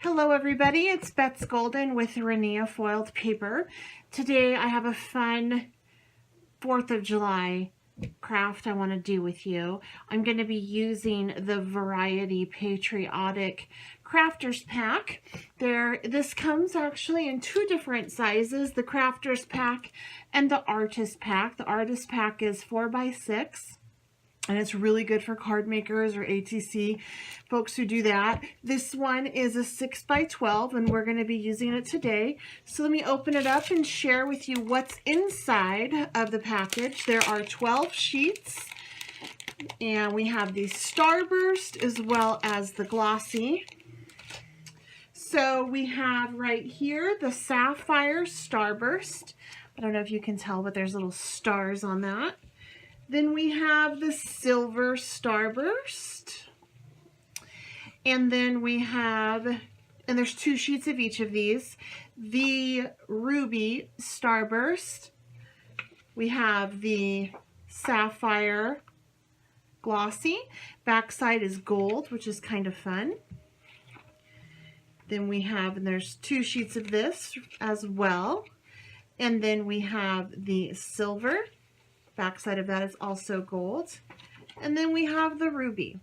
Hello everybody, it's Bets Golden with Rinea Foiled Paper. Today I have a fun 4th of July craft I want to do with you. I'm going to be using the Variety Patriotic Crafters Pack. This comes actually in two different sizes, the Crafters Pack and the Artist Pack. The Artist Pack is 4x6. And it's really good for card makers or ATC folks who do that. This one is a 6x12 and we're going to be using it today. So let me open it up and share with you what's inside of the package. There are 12 sheets and we have the Starburst as well as the Glossy. So we have right here the Sapphire Starburst. I don't know if you can tell, but there's little stars on that. Then we have the Silver Starburst. And then we have, and there's 2 sheets of each of these, the Ruby Starburst. We have the Sapphire Glossy. Backside is gold, which is kind of fun. Then we have, and there's 2 sheets of this as well. And then we have the Silver. Backside of that is also gold. And then we have the Ruby.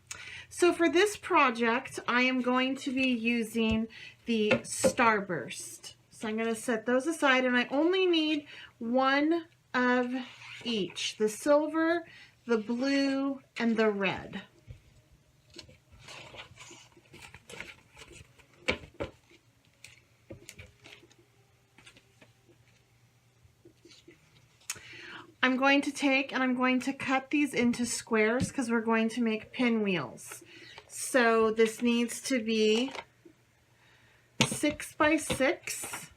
So for this project, I am going to be using the Starburst. So I'm going to set those aside, and I only need one of each, the silver, the blue, and the red. I'm going to take and I'm going to cut these into squares because we're going to make pinwheels. So this needs to be 6x6.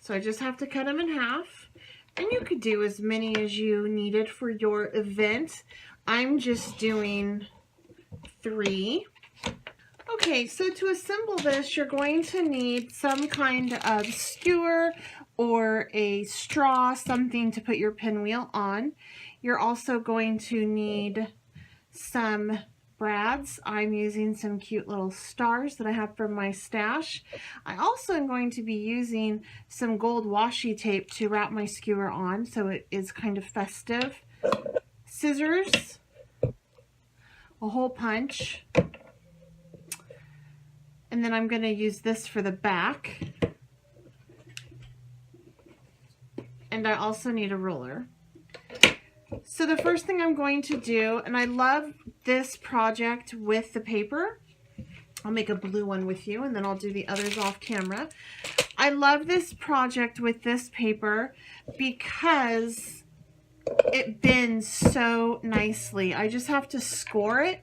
So I just have to cut them in half. And you could do as many as you needed for your event. I'm just doing 3. Okay, so to assemble this, you're going to need some kind of skewer or a straw, something to put your pinwheel on. You're also going to need some brads. I'm using some cute little stars that I have from my stash. I also am going to be using some gold washi tape to wrap my skewer on, so it is kind of festive. Scissors, a hole punch, and then I'm going to use this for the back. And I also need a ruler. So the first thing I'm going to do, and I love this project with the paper. I'll make a blue one with you and then I'll do the others off camera. I love this project with this paper because it bends so nicely. I just have to score it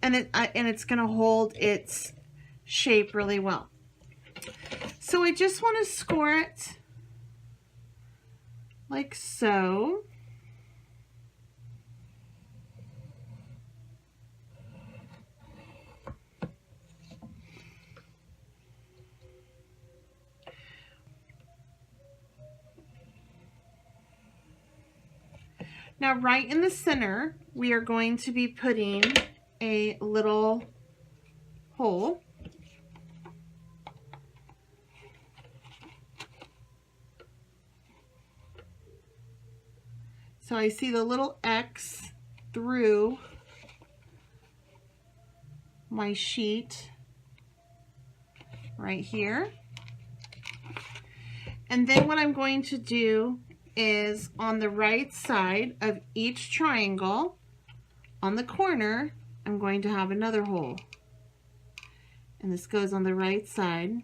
and it's going to hold its shape really well. So I just want to score it like so. Now right in the center, we are going to be putting a little hole. So I see the little X through my sheet right here. And then what I'm going to do is on the right side of each triangle, on the corner, I'm going to have another hole. And this goes on the right side.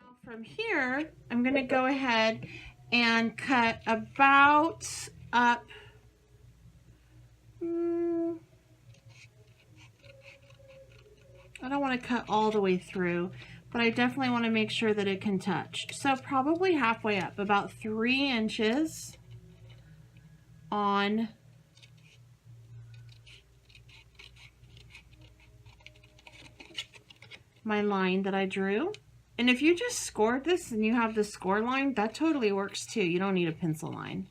Now from here, I'm going to go ahead and cut about up I don't want to cut all the way through, but I definitely want to make sure that it can touch. So probably halfway up, about 3 inches on my line that I drew. And if you just scored this and you have the score line, that totally works too. You don't need a pencil line.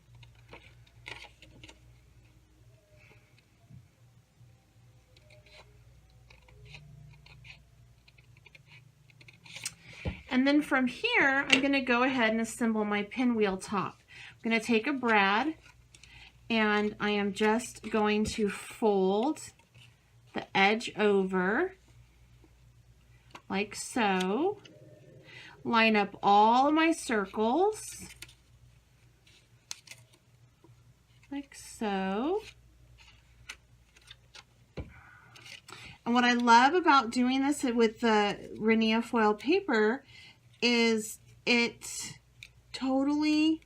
And then from here, I'm going to go ahead and assemble my pinwheel top. I'm going to take a brad and I am just going to fold the edge over like so. Line up all of my circles like so. And what I love about doing this with the Rinea foil paper is it totally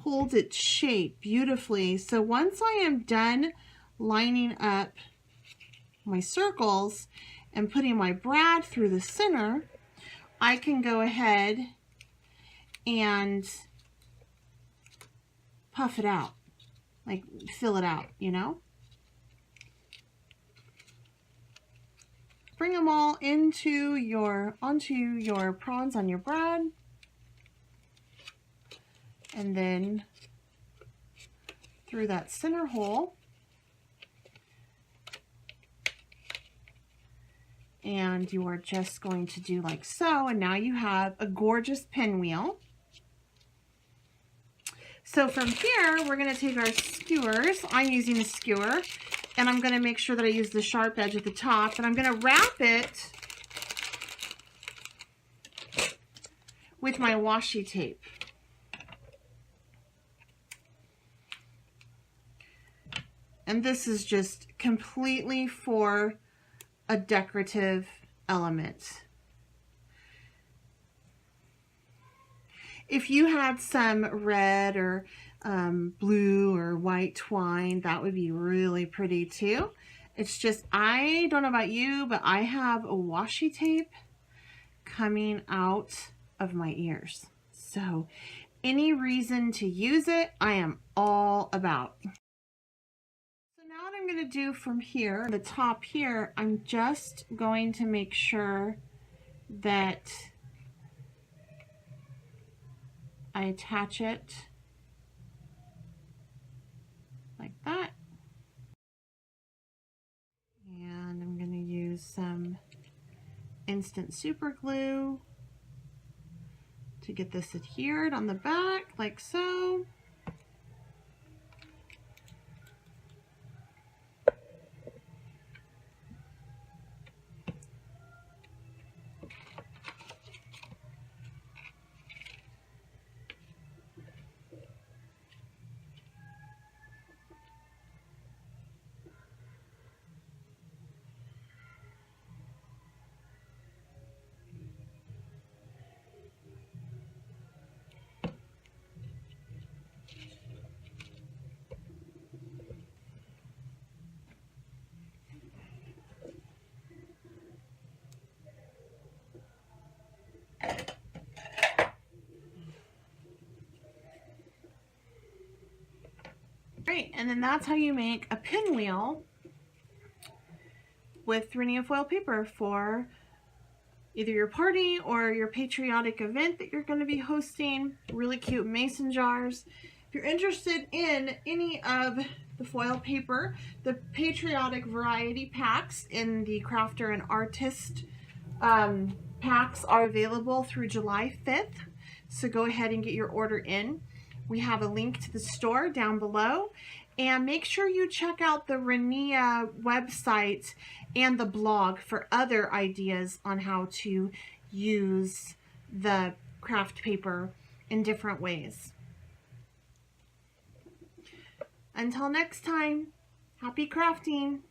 holds its shape beautifully. So once I am done lining up my circles and putting my brad through the center, I can go ahead and puff it out, like fill it out, you know? Bring them all onto your prawns on your brad, and then through that center hole, and you are just going to do like so, and now you have a gorgeous pinwheel. So from here, we're going to take our skewers. I'm using a skewer, and I'm going to make sure that I use the sharp edge at the top, and I'm going to wrap it with my washi tape. And this is just completely for a decorative element. If you had some red or blue or white twine, that would be really pretty too. It's just, I don't know about you, but I have a washi tape coming out of my ears. So any reason to use it, I am all about. So now what I'm going to do from here, the top here, I'm just going to make sure that I attach it like that. And I'm going to use some instant super glue to get this adhered on the back like so. Great, and then that's how you make a pinwheel with Rinea foil paper for either your party or your patriotic event that you're going to be hosting. Really cute mason jars. If you're interested in any of the foil paper, the patriotic variety packs in the crafter and artist packs are available through July 5th. So go ahead and get your order in. We have a link to the store down below, and make sure you check out the Rinea website and the blog for other ideas on how to use the craft paper in different ways. Until next time, happy crafting!